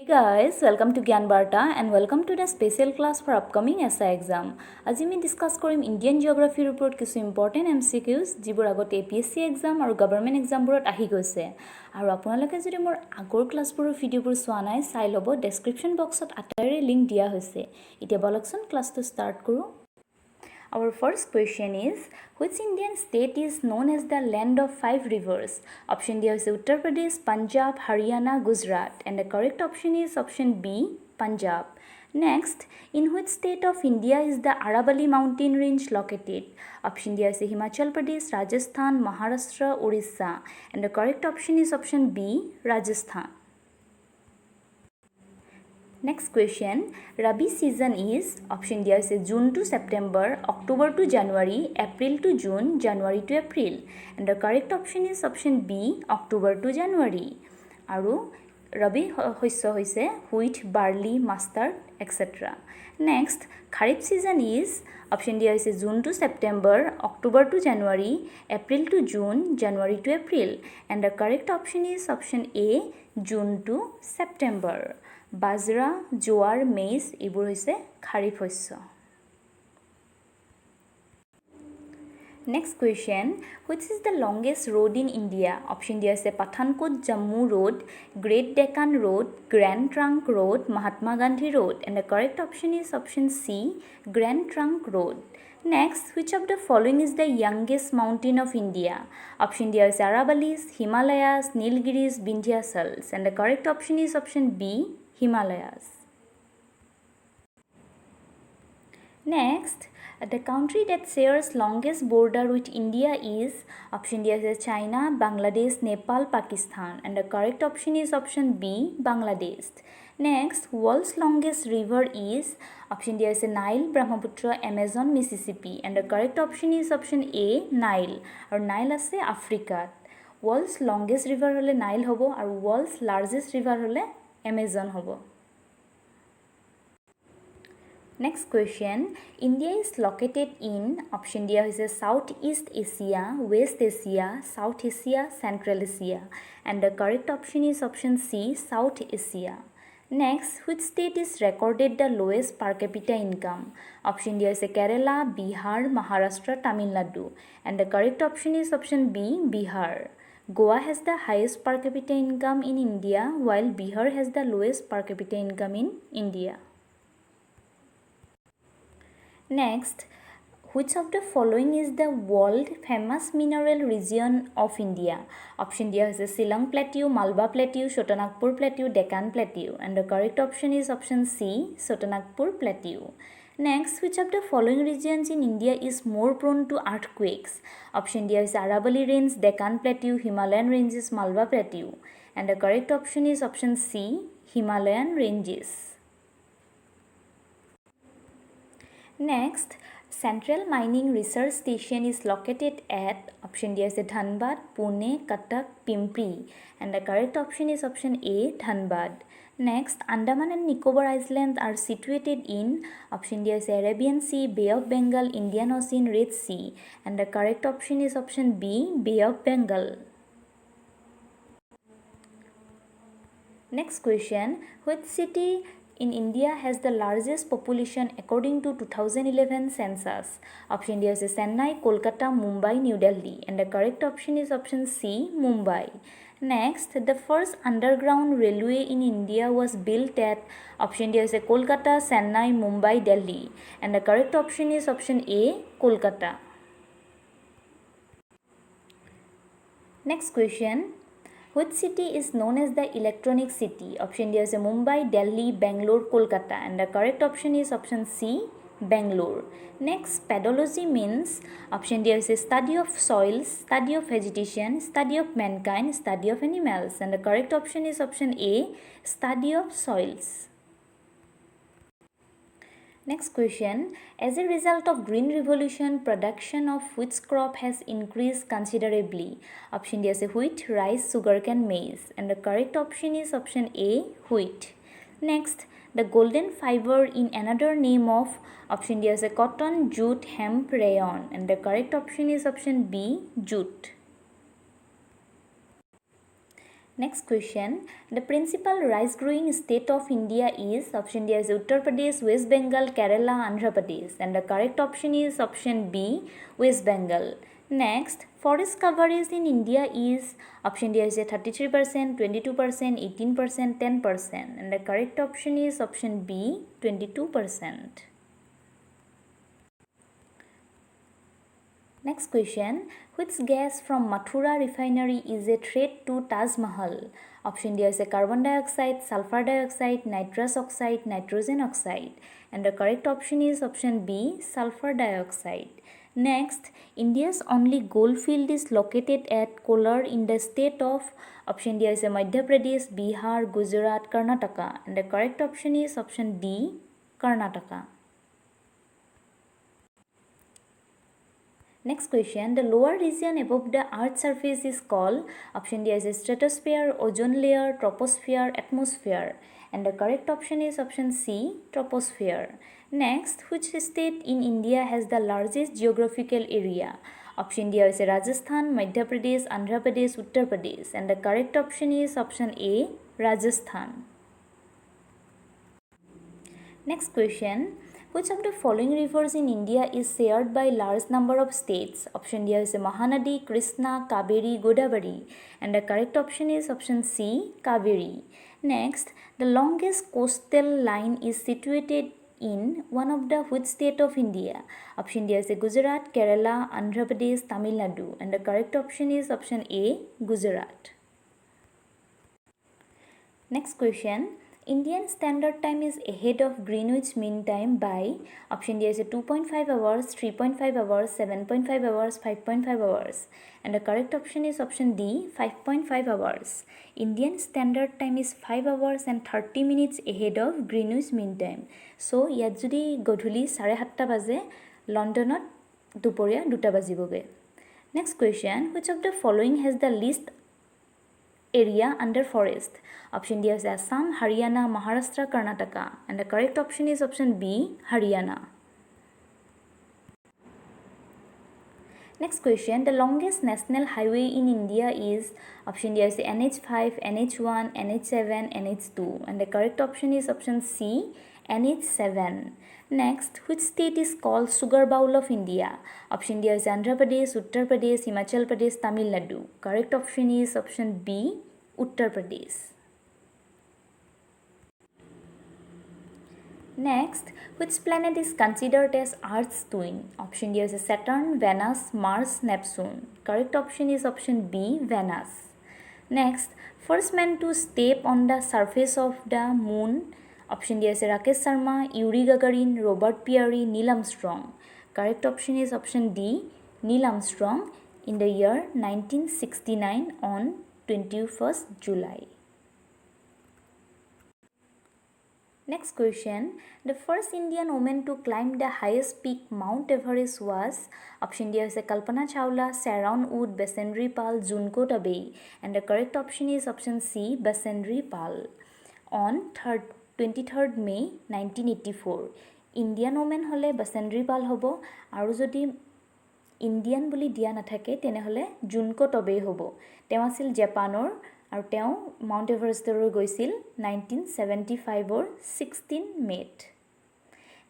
Hey guys, welcome to Gyan Barta and welcome to the special class for upcoming SI exam. আজি আমি discuss কৰিম Indian জিওগ্ৰাফিৰ ওপৰত কিছু important MCQs যিবোৰ আগতে APSC exam আৰু government এক্সামবোৰত আহি গৈছে আৰু আপোনালোকে যদি মোৰ আগৰ ক্লাছবোৰৰ ভিডিঅ'বোৰ চোৱা নাই চাই ল'ব ডেছক্ৰিপশ্যন বক্সত আটাইৰে লিংক দিয়া হৈছে এতিয়া বলকচোন ক্লাছটো ষ্টাৰ্ট কৰোঁ Our first question is, which Indian state is known as the land of five rivers? Option D is Uttar Pradesh, Punjab, Haryana, Gujarat. And the correct option is option B, Punjab. Next, in which state of India is the Aravalli mountain range located? Option D is Himachal Pradesh, Rajasthan, Maharashtra, Orissa. And the correct option is option B, Rajasthan. Next question, Rabi season is option D is June to September, October to January, April to June, January to April. And the correct option is option B, October to January. Aru Rabi hoise wheat, barley, mustard, etc. Next, Kharif season is option D is June to September, October to January, April to June, January to April. And the correct option is option A, June to September. Bajra, jowar, maize এইবোৰ হৈছে খাৰিফ শস্য Next question, which is the longest road in India? Option D is Pathankot Jammu Road, Great Deccan Road, Grand Trunk Road, Mahatma Gandhi Road. And the correct option is option C, Grand Trunk Road. Next, which of the following is the youngest mountain of India? Option D is Aravallis, Himalayas, Nilgiris, Vindhyachals. And the correct option is option B, Himalayas. Next, the country that shares longest border with India is option D is China, Bangladesh, Nepal, Pakistan. And the correct option is option B, Bangladesh. Next, world's longest river is option D is Nile, Brahmaputra, Amazon, Mississippi. And the correct option is option A, Nile. Or Nile আছে আফ্ৰিকাত world's longest river হলে Nile হ'ব আৰু world's largest river হলে Amazon হ'ব Next question, India is located in option D is Southeast Asia, West Asia, South Asia, Central Asia. And the correct option is option C, South Asia. Next, which state is recorded the lowest per capita income? Option D is Kerala, Bihar, Maharashtra, Tamil Nadu. And the correct option is option B, Bihar. Goa has the highest per capita income in India, while Bihar has the lowest per capita income in India. Next, which of the following is the world famous mineral region of India? Option D is Silang Plateau, Malwa Plateau, Chotanagpur Plateau, Deccan Plateau. And the correct option is option C, Chotanagpur Plateau. Next, which of the following regions in India is more prone to earthquakes? Option D is Aravalli Range, Deccan Plateau, Himalayan Ranges, Malwa Plateau. And the correct option is option C, Himalayan Ranges. Next, Central Mining Research Station is located at option D is Dhanbad, Pune, Cuttack, Pimpri. And the correct option is option A, Dhanbad. Next, Andaman and Nicobar Islands are situated in option D is Arabian Sea, Bay of Bengal, Indian Ocean, Red Sea. And the correct option is option B, Bay of Bengal. Next question, which city in India has the largest population according to 2011 census? Option D is Chennai, Kolkata, Mumbai, New Delhi. And the correct option is option C, Mumbai. Next, the first underground railway in India was built at option D is Kolkata, Chennai, Mumbai, Delhi. And the correct option is option A, Kolkata. Next question, which city is known as the electronic city? Option D is Mumbai, Delhi, Bangalore, Kolkata. And the correct option is option C, Bangalore. Next, pedology means option D is study of soils, study of vegetation, study of mankind, study of animals. And the correct option is option A, study of soils. Next question, as a result of Green Revolution, production of which crop has increased considerably? Option D is wheat, rice, sugarcane, maize. And the correct option is option A, wheat. Next, the golden fiber in another name of option D is cotton, jute, hemp, rayon. And the correct option is option B, jute. Next question. The principal rice growing state of India is option D is Uttar Pradesh, West Bengal, Kerala, Andhra Pradesh. And the correct option is option B, West Bengal. Next, forest coverage in India is option D is 33%, 22%, 18%, 10%. And the correct option is option B, 22%. Next question. Which gas from Mathura refinery is a threat to Taj Mahal? Option D is a carbon dioxide, sulfur dioxide, nitrous oxide, nitrogen oxide. And the correct option is option B, sulfur dioxide. Next, India's only gold field is located at Kolar in the state of option D is a Madhya Pradesh, Bihar, Gujarat, Karnataka. And the correct option is option D, Karnataka. Next question. The lower region above the earth's surface is called option D as a stratosphere, ozone layer, troposphere, atmosphere. And the correct option is option C, troposphere. Next, which state in India has the largest geographical area? Option D is Rajasthan, Madhya Pradesh, Andhra Pradesh, Uttar Pradesh. And the correct option is option A, Rajasthan. Next question. Which of the following rivers in India is shared by large number of states? Option D is Mahanadi, Krishna, Kaveri, Godavari. And the correct option is option C, Kaveri. Next, the longest coastal line is situated in one of the which state of India? Option D is Gujarat, Kerala, Andhra Pradesh, Tamil Nadu. And the correct option is option A, Gujarat. Next question. Indian Standard Time is ahead of Greenwich Mean Time by option D is 2.5 hours, 3.5 hours, 7.5 hours, 5.5 hours. And the correct option is option D, 5.5 hours. Indian Standard Time is 5 hours and 30 minutes ahead of Greenwich Mean Time. So, ইয়াত যদি গধূলি 7:30 বাজে, লণ্ডনত দুপৰীয়া 2টা বাজিবগে. Next question. Which of the following has the least area under forest? Option D is Assam, Haryana, Maharashtra, Karnataka. And the correct option is option B, Haryana. Next question. The longest national highway in India is option D is NH5, NH1, NH7, NH2. And the correct option is option C, NH7. Next, which state is called Sugar Bowl of India? Option D is Andhra Pradesh, Uttar Pradesh, Himachal Pradesh, Tamil Nadu. Correct option is option B, Uttar Pradesh. Next, which planet is considered as Earth's twin? Option D is Saturn, Venus, Mars, Neptune. Correct option is option B, Venus. Next, first man to step on the surface of the moon. Option D is Rakesh Sharma, Yuri Gagarin, Robert Peary, Neil Armstrong. Correct option is option D, Neil Armstrong in the year 1969 on 21st July. Next question. The first Indian woman to climb the highest peak Mount Everest was option D is Kalpana Chawla, Sharon Wood, Basendri Pal, Junko Tabei. And the correct option is option C, Basendri Pal. On 23rd May 1984. Indian woman hole Basendri Pal hobo aru jodi Indian বুলি দিয়া নাথাকে তেনেহলে Junko Tabei hobo. তেওঁ আছিল জাপানৰ আৰু তেওঁ mount এভাৰেষ্টলৈ গৈছিল 1975 16 মে'ত.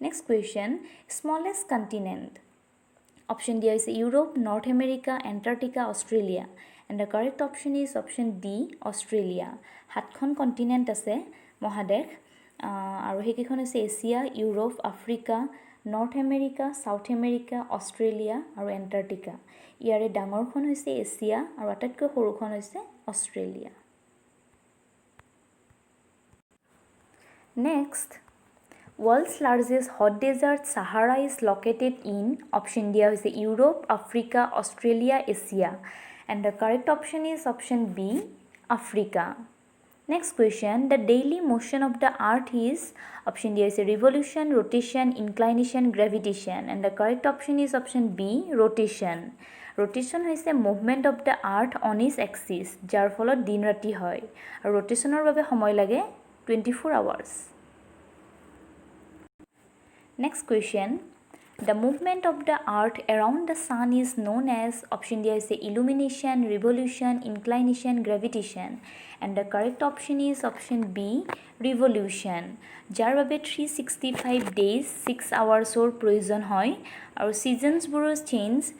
Next question. Smallest continent. Option D হৈছে Europe, North America, Antarctica, Australia. And the correct option is option D, Australia. 7খন কণ্টিনেণ্ট আছে, মহাদেশ, আৰু সেইকেইখন হৈছে Asia, Europe, Africa, North America, South America, Australia আৰু এণ্টাৰ্কটিকা. ইয়াৰে ডাঙৰখন হৈছে এছিয়া আৰু আটাইতকৈ সৰুখন হৈছে Australia. Next, world's largest hot desert Sahara is located in option D হৈছে Europe, Africa, Australia, Asia. And the correct option is option B, Africa. Next question. The daily motion of the earth is option D is revolution, rotation, inclination, gravitation. And the correct option is option B, rotation. Rotation হৈছে movement of the earth on its axis, যাৰ ফলত দিন ৰাতি হয় আৰু rotationৰ বাবে সময় লাগে 24 hours. Next question. The movement of the earth around the sun is known as, option D is illumination, revolution, inclination, gravitation. And the correct option is option B, revolution. Jar babe 365 days 6 hours or provision hoy. Our seasons boros change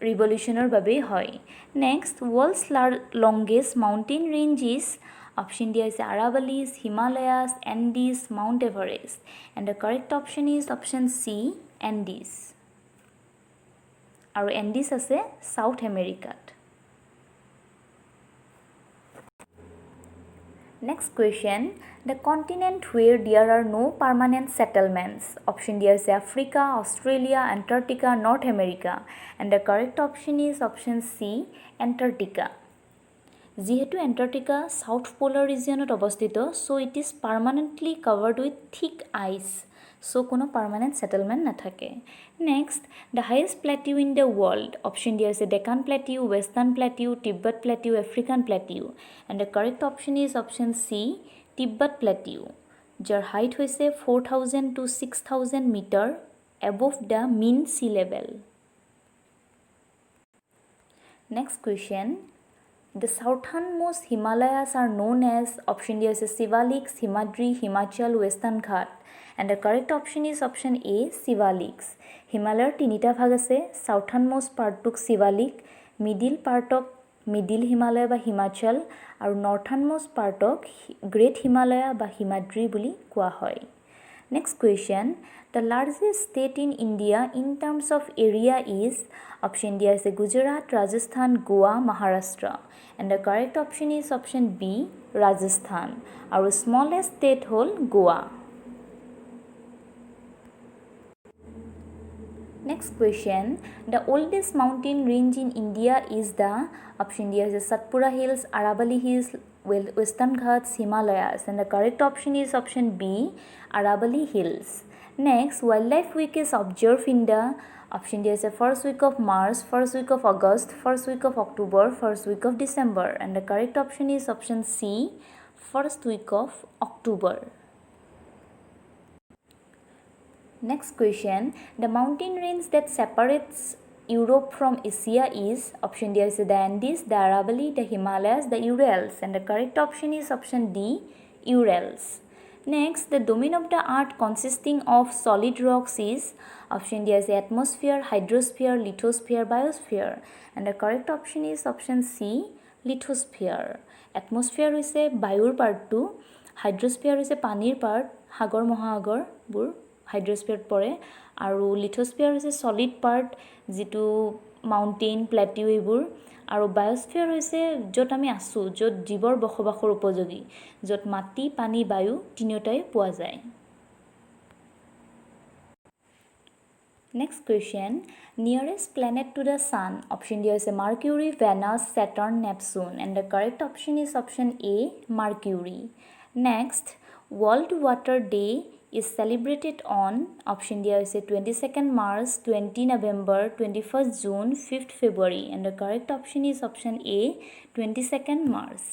revolutioner babe hoy. Next, world's longest mountain range is, option D is Aravallis, Himalayas, Andes, Mount Everest. And the correct option is option C, Andes. Our Andes is South America. Next question, the continent where there are no permanent settlements. Option D is Africa, Australia, Antarctica, North America. And the correct option is option C, Antarctica. যেহেতু Antarctica south polar ৰিজিয়নত অৱস্থিত, so it is permanently covered with thick ice, so কোনো permanent settlement নাথাকে। Next, the highest plateau in the world, option দিয়া হৈছে Deccan plateau, western plateau, Tibet plateau, African plateau. And the correct option is option C, Tibet plateau, যাৰ height হৈছে 4000 to 6000 metre above the mean sea level. Next question, the southernmost Himalayas are known as, option D is Sivaliks, Himadri, Himachal, Western Ghat. And the correct option is option A, Sivaliks. Himalaya tinita bhag ase, southernmost part tok Sivalik, middle part tok Middle Himalaya ba Himachal, aru northernmost part tok Great Himalaya ba Himadri buli koa hoy. Next question, the largest state in India in terms of area is, option D is Gujarat, Rajasthan, Goa, Maharashtra. And the correct option is option B, Rajasthan. Our smallest state hole Goa. Next question, the oldest mountain range in India is the, option D is Satpura Hills, Aravalli Hills, Western Ghats, Himalayas. And the correct option is option B, Aravalli Hills. Next, wildlife week is observed in the, option D is the first week of March, first week of August, first week of October, first week of December. And the correct option is option C, first week of October. Next question, the mountain range that separates Europe from Asia is, option D is the Andes, the Aravalli, the Himalayas, the Urals. And the correct option is option D, Urals. Next, the domain of the earth consisting of solid rocks is, option D is the atmosphere, hydrosphere, lithosphere, biosphere. And the correct option is option C, lithosphere. Atmosphere is a bayur part to, hydrosphere is a panir part, hagor mohaagor bur hydrosphere pore, aru lithosphere is a solid part jitu mountain plateau ebur, আৰু বায়োস্ফিয়াৰ হৈছে য'ত আমি আছোঁ, য'ত জীৱৰ বসবাসৰ উপযোগী, য'ত মাটি পানী বায়ু তিনিওটাই পোৱা যায়। Next question, nearest planet to the sun, option দিয়া হৈছে Mercury, Venus, Saturn, Neptune. And the correct option is option A, Mercury. Next, World Water Day is celebrated on, option D is 22nd March, 20 November, 21st June, 5th February. And the correct option is option A, 22nd March.